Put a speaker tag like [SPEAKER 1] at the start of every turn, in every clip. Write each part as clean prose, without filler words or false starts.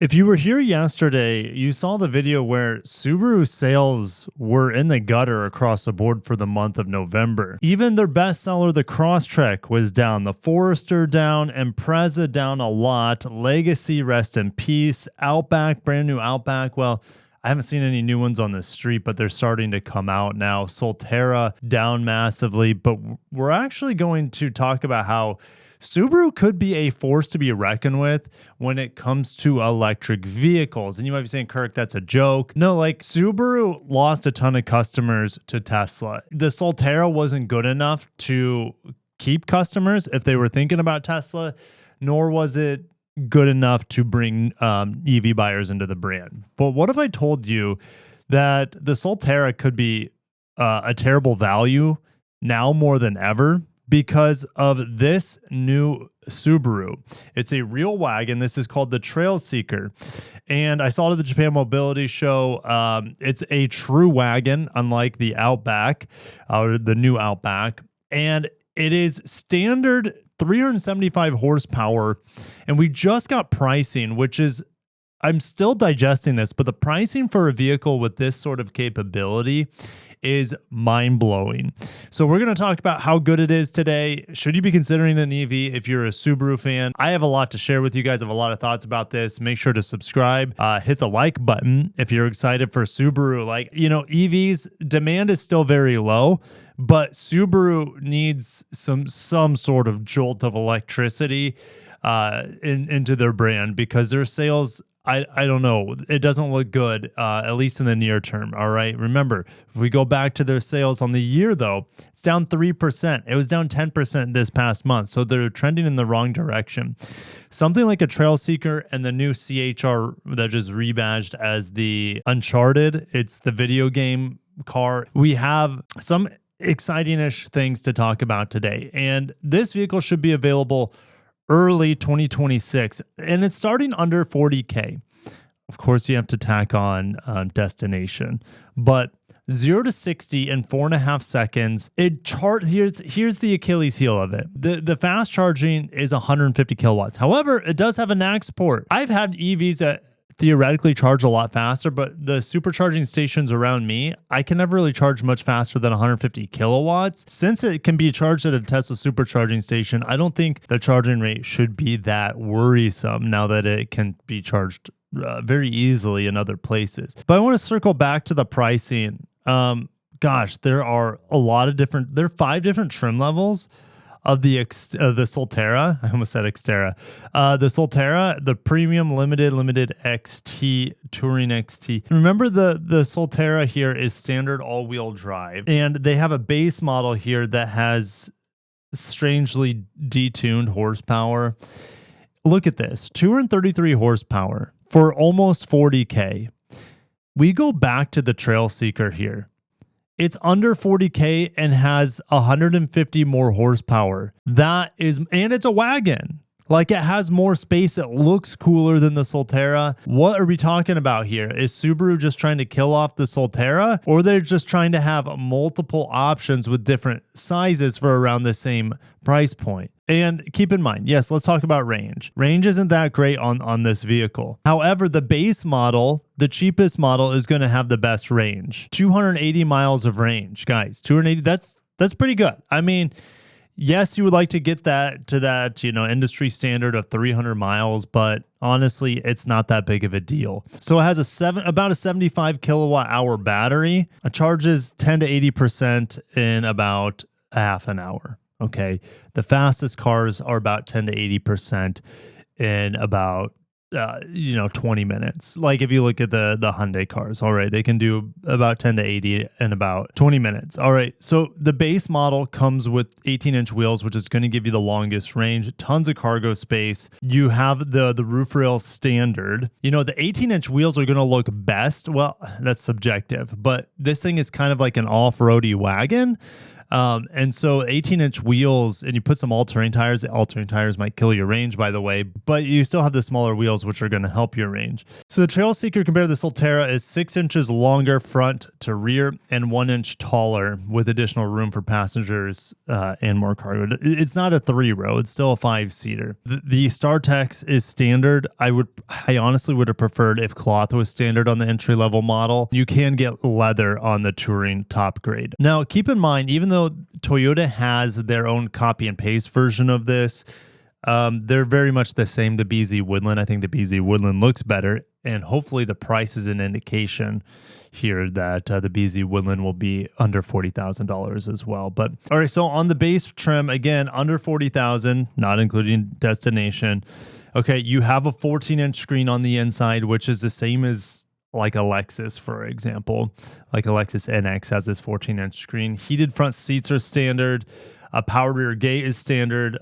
[SPEAKER 1] If you were here yesterday, you saw the video where Subaru sales were in the gutter across the board for the month of November. Even their bestseller, the Crosstrek, was down. The Forester down, Impreza down a lot. Legacy, rest in peace. Outback, brand new Outback. Well, I haven't seen any new ones on the street, but they're starting to come out now. Solterra down massively, but we're actually going to talk about how Subaru could be a force to be reckoned with when it comes to electric vehicles. And you might be saying, Kirk, that's a joke. No, like Subaru lost a ton of customers to Tesla. The Solterra wasn't good enough to keep customers if they were thinking about Tesla, nor was it good enough to bring EV buyers into the brand. But what if I told you that the Solterra could be a terrible value now more than ever? Because of this new Subaru. It's a real wagon. This is called the Trailseeker. And I saw it at the Japan Mobility Show. It's a true wagon, unlike the Outback, or the new Outback. And it is standard 375 horsepower. And we just got pricing, which is, I'm still digesting this, but the pricing for a vehicle with this sort of capability is mind-blowing. So we're going to talk about how good it is today. Should you be considering an EV if you're a Subaru fan? I have a lot to share with you guys. I have a lot of thoughts about this. Make sure to subscribe. Hit the like button if you're excited for Subaru. Like, you know, EVs, demand is still very low, but Subaru needs some sort of jolt of electricity into their brand, because their sales, I don't know. It doesn't look good, at least in the near term. All right. Remember, if we go back to their sales on the year, though, it's down 3%. It was down 10% this past month. So they're trending in the wrong direction. Something like a Trailseeker and the new CHR that just rebadged as the Uncharted. It's the video game car. We have some exciting-ish things to talk about today. And this vehicle should be available early 2026, and it's starting under 40K. Of course, you have to tack on destination, but 0 to 60 in 4.5 seconds. Here's the Achilles heel of it. The fast charging is 150 kilowatts. However, it does have a NACS port. I've had EVs that theoretically charge a lot faster, but the supercharging stations around me, I can never really charge much faster than 150 kilowatts. Since it can be charged at a Tesla supercharging station, I don't think the charging rate should be that worrisome now that it can be charged very easily in other places. But I want to circle back to the pricing. Gosh, there are a lot of different, there are 5 different trim levels of the Solterra. I almost said Xterra. The Solterra, the Premium, Limited XT, Touring XT. Remember, the Solterra here is standard all-wheel drive, and they have a base model here that has strangely detuned horsepower. Look at this, 233 horsepower for almost 40K. We go back to the Trailseeker here. It's under 40K and has 150 more horsepower. And it's a wagon. Like, it has more space. It looks cooler than the Solterra. What are we talking about here? Is Subaru just trying to kill off the Solterra, or they're just trying to have multiple options with different sizes for around the same price point? And keep in mind, yes, let's talk about range. Range isn't that great on this vehicle. However, the base model, the cheapest model, is going to have the best range. 280 miles of range, guys. 280, that's pretty good. I mean, yes, you would like to get that to that, industry standard of 300 miles, but honestly, it's not that big of a deal. So it has about a 75 kilowatt hour battery. It charges 10 to 80% in about a half an hour. Okay. The fastest cars are about 10 to 80% in about 20 minutes. Like, if you look at the Hyundai cars, all right, they can do about 10 to 80 in about 20 minutes. All right. So the base model comes with 18-inch wheels, which is going to give you the longest range, tons of cargo space. You have the roof rail standard. The 18-inch wheels are going to look best. Well, that's subjective, but this thing is kind of like an off-roady wagon. And so 18-inch wheels, and you put some all-terrain tires. The all-terrain tires might kill your range, by the way, but you still have the smaller wheels, which are going to help your range. So the Trailseeker compared to the Solterra is 6 inches longer front to rear and 1 inch taller, with additional room for passengers and more cargo. It's not a 3-row; it's still a 5-seater. The StarTex is standard. I honestly would have preferred if cloth was standard on the entry-level model. You can get leather on the Touring top grade. Now, keep in mind, even though Toyota has their own copy and paste version of this, they're very much the same. The BZ Woodland, I think the BZ Woodland looks better, and hopefully the price is an indication here that the BZ Woodland will be under $40,000 as well. But all right, so on the base trim, again, under $40,000, not including destination. Okay, you have a 14-inch screen on the inside, which is the same as like a Lexus, for example. Like a Lexus NX has this 14-inch screen. Heated front seats are standard. A power rear gate is standard.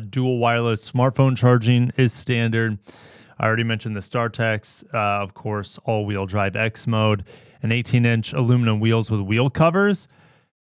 [SPEAKER 1] Dual wireless smartphone charging is standard. I already mentioned the StarTex, of course, all-wheel drive X mode, and 18-inch aluminum wheels with wheel covers.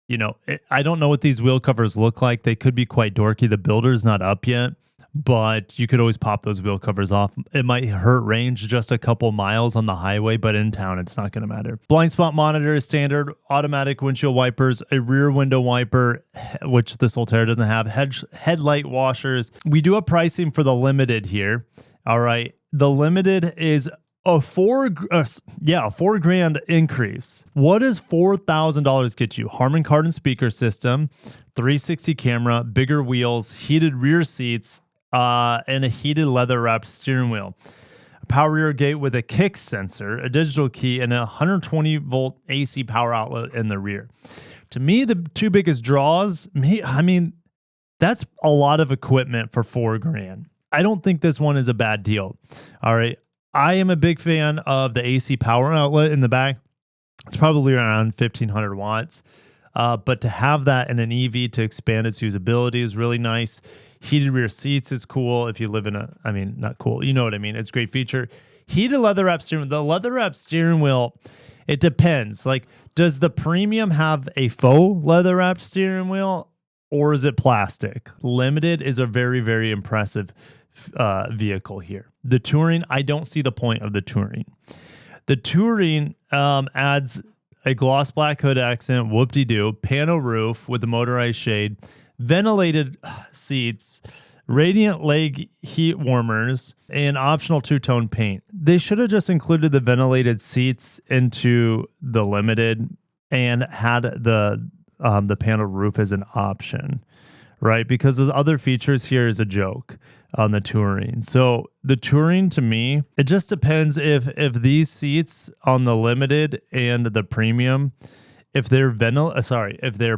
[SPEAKER 1] You know, I don't know what these wheel covers look like. They could be quite dorky. The builder's not up yet, but you could always pop those wheel covers off. It might hurt range just a couple miles on the highway, but in town, it's not going to matter. Blind spot monitor is standard, automatic windshield wipers, a rear window wiper, which the Solterra doesn't have, headlight washers. We do a pricing for the Limited here. All right. The Limited is a $4,000 increase. What does $4,000 get you? Harman Kardon speaker system, 360 camera, bigger wheels, heated rear seats, and a heated leather-wrapped steering wheel. A power rear gate with a kick sensor, a digital key, and a 120-volt AC power outlet in the rear. To me, the two biggest draws, that's a lot of equipment for $4,000. I don't think this one is a bad deal. All right. I am a big fan of the AC power outlet in the back. It's probably around 1,500 watts. But to have that in an EV to expand its usability is really nice. Heated rear seats is cool if you live in not cool. You know what I mean? It's a great feature. Heated leather wrap steering wheel. The leather wrap steering wheel, it depends. Like, does the Premium have a faux leather wrapped steering wheel, or is it plastic? Limited is a very, very impressive vehicle here. The Touring, I don't see the point of the Touring. The Touring adds a gloss black hood accent, whoop-de-doo, pano roof with the motorized shade, ventilated seats, radiant leg heat warmers, and optional two-tone paint. They should have just included the ventilated seats into the Limited and had the panel roof as an option, right? Because the other features here is a joke on the Touring. So the Touring, to me, it just depends if these seats on the Limited and the Premium, if they're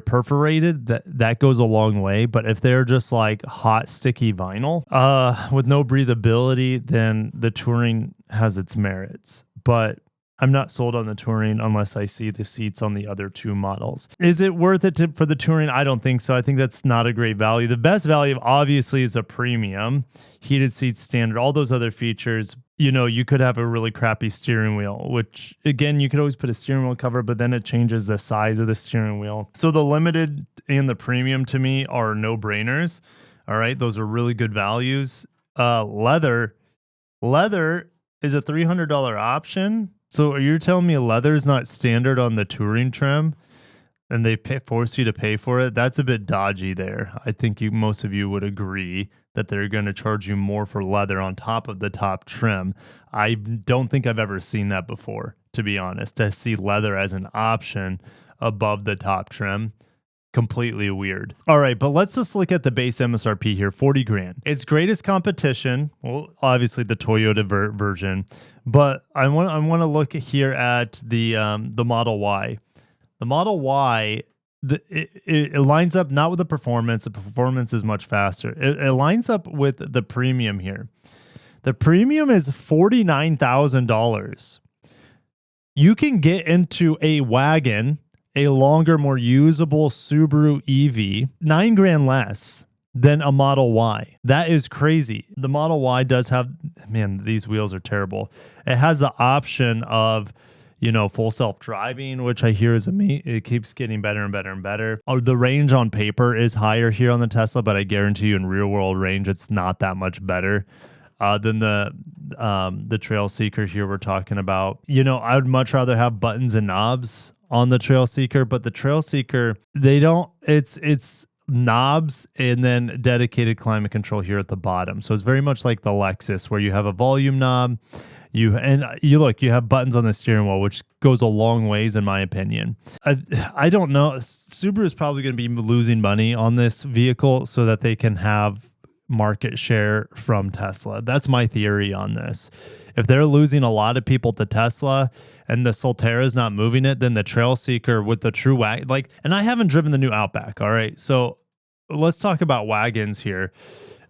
[SPEAKER 1] perforated, that goes a long way. But if they're just like hot, sticky vinyl with no breathability, then the Touring has its merits. But I'm not sold on the Touring unless I see the seats on the other two models. Is it worth it for the Touring? I don't think so. I think that's not a great value. The best value, obviously, is a Premium. Heated seats standard, all those other features. You know, you could have a really crappy steering wheel, which, again, you could always put a steering wheel cover, but then it changes the size of the steering wheel. So the Limited and the Premium, to me, are no-brainers. All right, those are really good values. Leather is a $300 option. So you're telling me leather is not standard on the Touring trim, and they force you to pay for it? That's a bit dodgy there. I think most of you would agree that they're going to charge you more for leather on top of the top trim. I don't think I've ever seen that before, to be honest. To see leather as an option above the top trim, completely weird. All right, but let's just look at the base MSRP here, $40,000. Its greatest competition, well, obviously the Toyota version, but I want to look here at the Model Y. The Model Y, it lines up not with the performance. The performance is much faster. It lines up with the Premium here. The Premium is $49,000. You can get into a wagon, a longer, more usable Subaru EV, $9,000 less than a Model Y. That is crazy. The Model Y does have, man, these wheels are terrible. It has the option of, full self-driving, which I hear is it keeps getting better and better and better. Oh, the range on paper is higher here on the Tesla, but I guarantee you in real world range, it's not that much better than the Trailseeker here we're talking about. I would much rather have buttons and knobs on the Trailseeker, but the Trailseeker, it's knobs and then dedicated climate control here at the bottom. So it's very much like the Lexus, where you have a volume knob, you have buttons on the steering wheel, which goes a long ways in my opinion. I don't know. Subaru is probably going to be losing money on this vehicle so that they can have market share from Tesla. That's my theory on this. If they're losing a lot of people to Tesla and the Solterra is not moving it, then the Trailseeker with the true wagon, and I haven't driven the new Outback. All right. So let's talk about wagons here.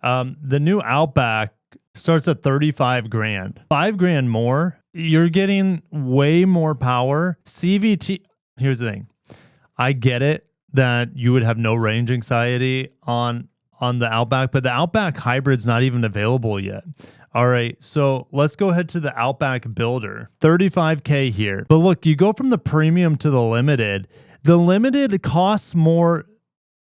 [SPEAKER 1] The new Outback starts at 35 grand, $5 more. You're getting way more power. CVT. Here's the thing. I get it that you would have no range anxiety on the Outback, but the Outback hybrid's not even available yet. All right, so let's go ahead to the Outback Builder. $35K here. But look, you go from the premium to the limited. The limited costs more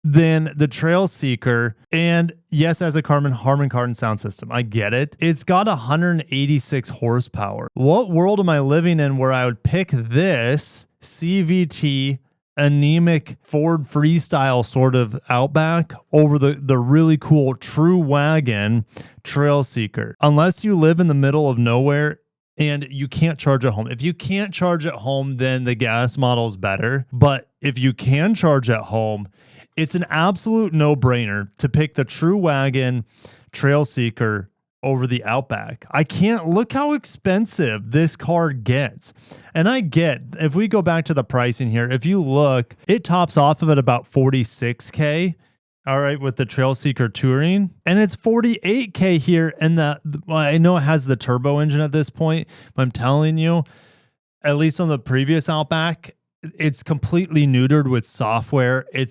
[SPEAKER 1] than the Trailseeker, and yes, as a Harman Kardon sound system. I get it. It's got 186 horsepower. What world am I living in where I would pick this CVT anemic Ford Freestyle sort of Outback over the really cool true wagon Trailseeker? Unless you live in the middle of nowhere and you can't charge at home. If you can't charge at home, then the gas model is better. But if you can charge at home, it's an absolute no-brainer to pick the true wagon Trailseeker over the Outback. I can't look how expensive this car gets. And I get, if we go back to the pricing here, if you look, it tops off of it about $46K. All right, with the Trailseeker Touring, and it's $48K here. And I know it has the turbo engine at this point, but I'm telling you, at least on the previous Outback, it's completely neutered with software. It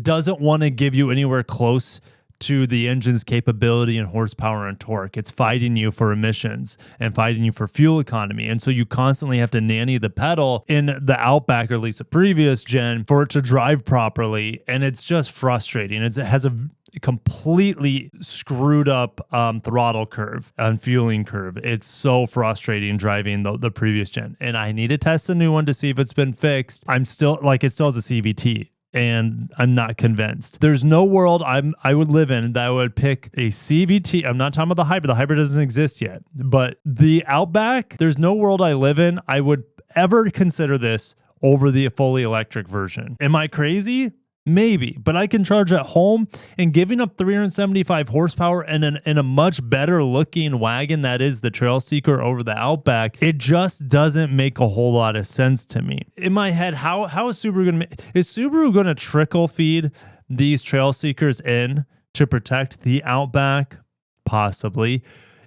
[SPEAKER 1] doesn't want to give you anywhere close to the engine's capability and horsepower and torque. It's fighting you for emissions and fighting you for fuel economy. And so you constantly have to nanny the pedal in the Outback, or at least a previous gen, for it to drive properly. And it's just frustrating. It has a completely screwed up throttle curve and fueling curve. It's so frustrating driving the previous gen. And I need to test a new one to see if it's been fixed. It still has a CVT. And I'm not convinced. There's no world I would live in that I would pick a CVT. I'm not talking about the hybrid. The hybrid doesn't exist yet. But the Outback, there's no world I live in I would ever consider this over the fully electric version. Am I crazy? Maybe, but I can charge at home, and giving up 375 horsepower and a much better looking wagon that is the Trailseeker over the Outback, it just doesn't make a whole lot of sense to me. In my head, how is Subaru going to trickle feed these Trailseekers in to protect the Outback? Possibly.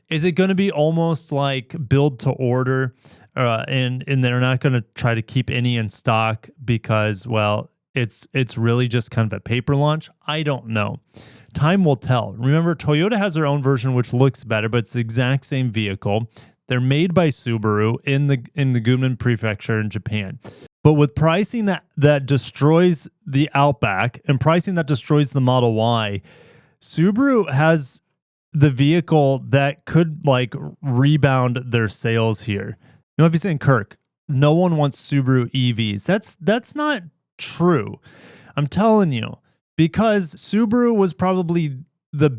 [SPEAKER 1] Is it going to be almost like build to order, and they're not going to try to keep any in stock because, well, it's really just kind of a paper launch? I don't know. Time will tell. Remember, Toyota has their own version which looks better, but it's the exact same vehicle. They're made by Subaru in the Gunma Prefecture in Japan. But with pricing that destroys the Outback and pricing that destroys the Model Y, Subaru has the vehicle that could rebound their sales here. You might be saying, Kirk, no one wants Subaru EVs. That's not true. I'm telling you, because Subaru was probably the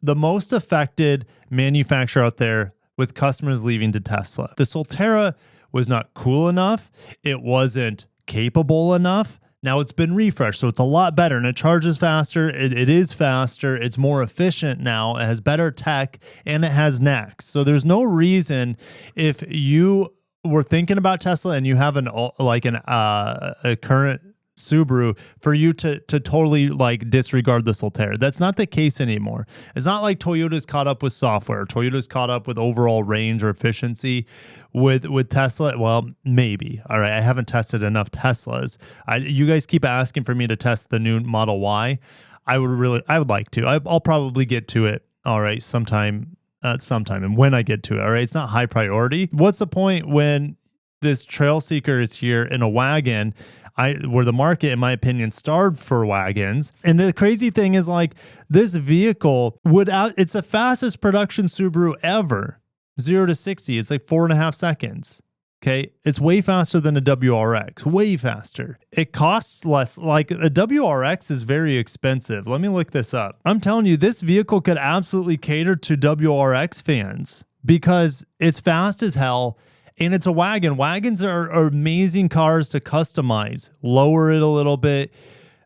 [SPEAKER 1] most affected manufacturer out there with customers leaving to Tesla. The Solterra was not cool enough. It wasn't capable enough. Now it's been refreshed, so it's a lot better, and it charges faster. It is faster. It's more efficient now. It has better tech, and it has NACS. So there's no reason, if you were thinking about Tesla and you have a current Subaru, for you to totally disregard the Solterra. That's not the case anymore. It's not like Toyota's caught up with software. Toyota's caught up with overall range or efficiency with Tesla. Well, maybe. All right, I haven't tested enough Teslas. You guys keep asking for me to test the new Model Y. I would like to. I'll probably get to it. All right, sometime sometime and when I get to it. All right. It's not high priority. What's the point when this Trailseeker is here in a wagon? Where the market, in my opinion, starved for wagons. And the crazy thing is, like, this vehicle it's the fastest production Subaru ever. 0 to 60. It's like 4.5 seconds. Okay. It's way faster than a WRX, way faster. It costs less. Like, a WRX is very expensive. Let me look this up. I'm telling you, this vehicle could absolutely cater to WRX fans because it's fast as hell. And it's a wagon. Wagons are amazing cars to customize. Lower it a little bit.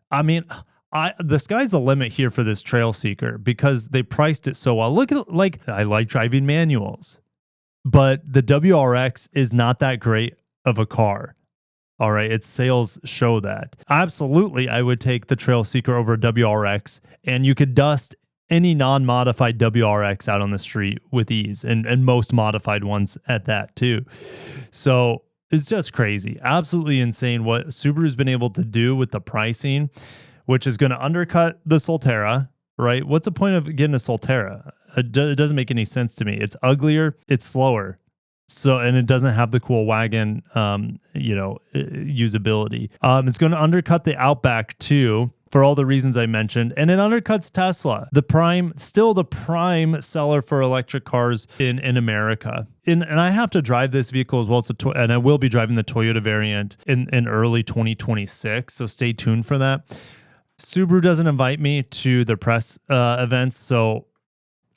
[SPEAKER 1] I mean, the sky's the limit here for this Trailseeker because they priced it so well. Look at, like, I like driving manuals, but the WRX is not that great of a car. All right, its sales show that. Absolutely, I would take the Trailseeker over a WRX, and you could dust any non-modified WRX out on the street with ease, and most modified ones at that too. So it's just crazy. Absolutely insane what Subaru's been able to do with the pricing, which is going to undercut the Solterra, right? What's the point of getting a Solterra? It doesn't make any sense to me. It's uglier, it's slower. So, and it doesn't have the cool wagon, usability. It's going to undercut the Outback too, for all the reasons I mentioned, and it undercuts Tesla, the prime seller for electric cars in America. And I have to drive this vehicle as well, and I will be driving the Toyota variant in early 2026, so stay tuned for that. Subaru doesn't invite me to their press events, so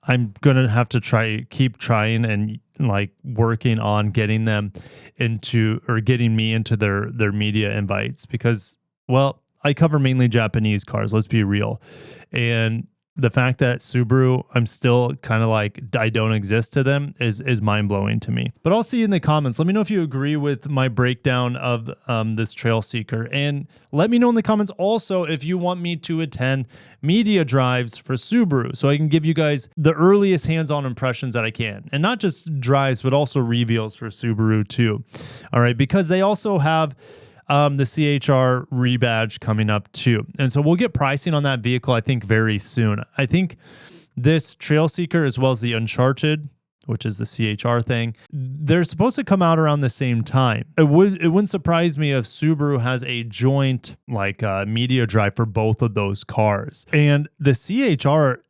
[SPEAKER 1] I'm going to have to keep trying and like working on getting them getting me into their media invites because, well, I cover mainly Japanese cars, let's be real. And the fact that Subaru, I'm still kind of like, I don't exist to them is mind-blowing to me. But I'll see you in the comments. Let me know if you agree with my breakdown of this Trailseeker. And let me know in the comments also if you want me to attend media drives for Subaru so I can give you guys the earliest hands-on impressions that I can. And not just drives, but also reveals for Subaru too. All right, because they also have the CHR rebadge coming up too. And so we'll get pricing on that vehicle, I think, very soon. I think this Trailseeker, as well as the Uncharted, which is the CHR thing, they're supposed to come out around the same time. It wouldn't surprise me if Subaru has a joint media drive for both of those cars. And the CHR,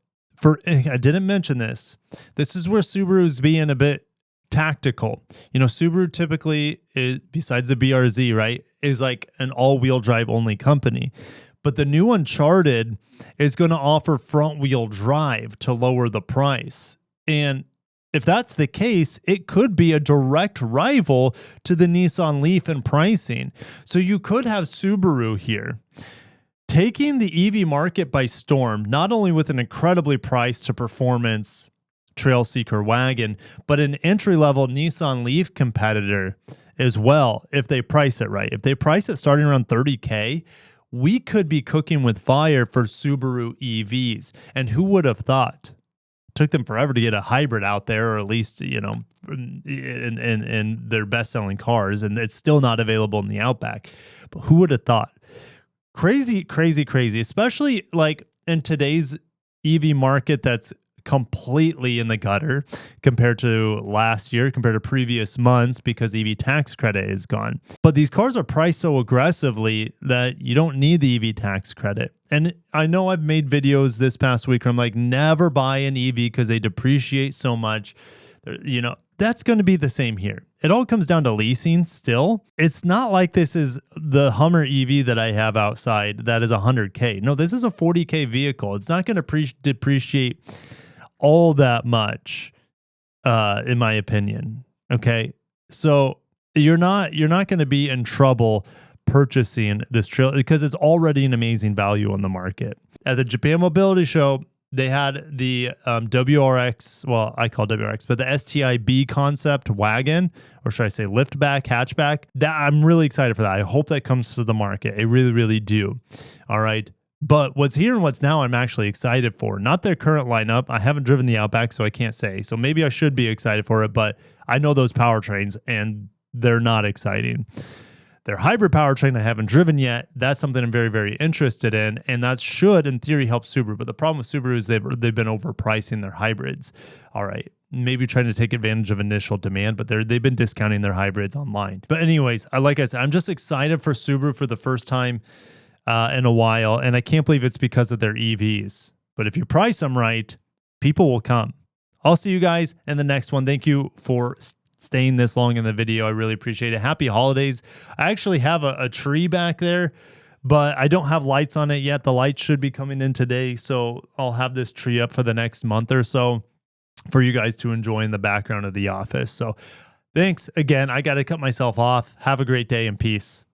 [SPEAKER 1] I didn't mention this. This is where Subaru's being a bit tactical. Subaru typically is, besides the BRZ, right, is like an all-wheel drive only company. But the new Uncharted is going to offer front-wheel drive to lower the price. And if that's the case, it could be a direct rival to the Nissan Leaf in pricing. So you could have Subaru here taking the EV market by storm, not only with an incredibly priced to performance Trailseeker wagon, but an entry-level Nissan Leaf competitor as well, if they price it right. If they price it starting around $30K, we could be cooking with fire for Subaru EVs. And who would have thought? It took them forever to get a hybrid out there, or at least, in their best-selling cars, and it's still not available in the Outback. But who would have thought? Crazy, crazy, crazy, especially like in today's EV market that's completely in the gutter compared to last year, compared to previous months, because EV tax credit is gone. But these cars are priced so aggressively that you don't need the EV tax credit. And I know I've made videos this past week where I'm like, never buy an EV because they depreciate so much. That's going to be the same here. It all comes down to leasing still. It's not like this is the Hummer EV that I have outside that is $100K. No, this is a $40K vehicle. It's not going to depreciate all that much, in my opinion. Okay, so you're not going to be in trouble purchasing this trail because it's already an amazing value on the market. At the Japan Mobility Show, they had the WRX, well, I call WRX, but the STIB concept wagon, or should I say liftback, hatchback. That I'm really excited for that. I hope that comes to the market. I really, really do. All right. But what's here and what's now, I'm actually excited for. Not their current lineup. I haven't driven the Outback, so I can't say. So maybe I should be excited for it, but I know those powertrains, and they're not exciting. Their hybrid powertrain I haven't driven yet. That's something I'm very, very interested in, and that should, in theory, help Subaru. But the problem with Subaru is they've been overpricing their hybrids. All right. maybe trying to take advantage of initial demand, but they've been discounting their hybrids online. But anyways, like I said, I'm just excited for Subaru for the first time in a while, and I can't believe it's because of their EVs. But if you price them right, people will come. I'll see you guys in the next one. Thank you for staying this long in the video. I really appreciate it. Happy holidays. I actually have a tree back there, but I don't have lights on it yet. The lights should be coming in today, so I'll have this tree up for the next month or so for you guys to enjoy in the background of the office. So thanks again. I got to cut myself off. Have a great day and peace.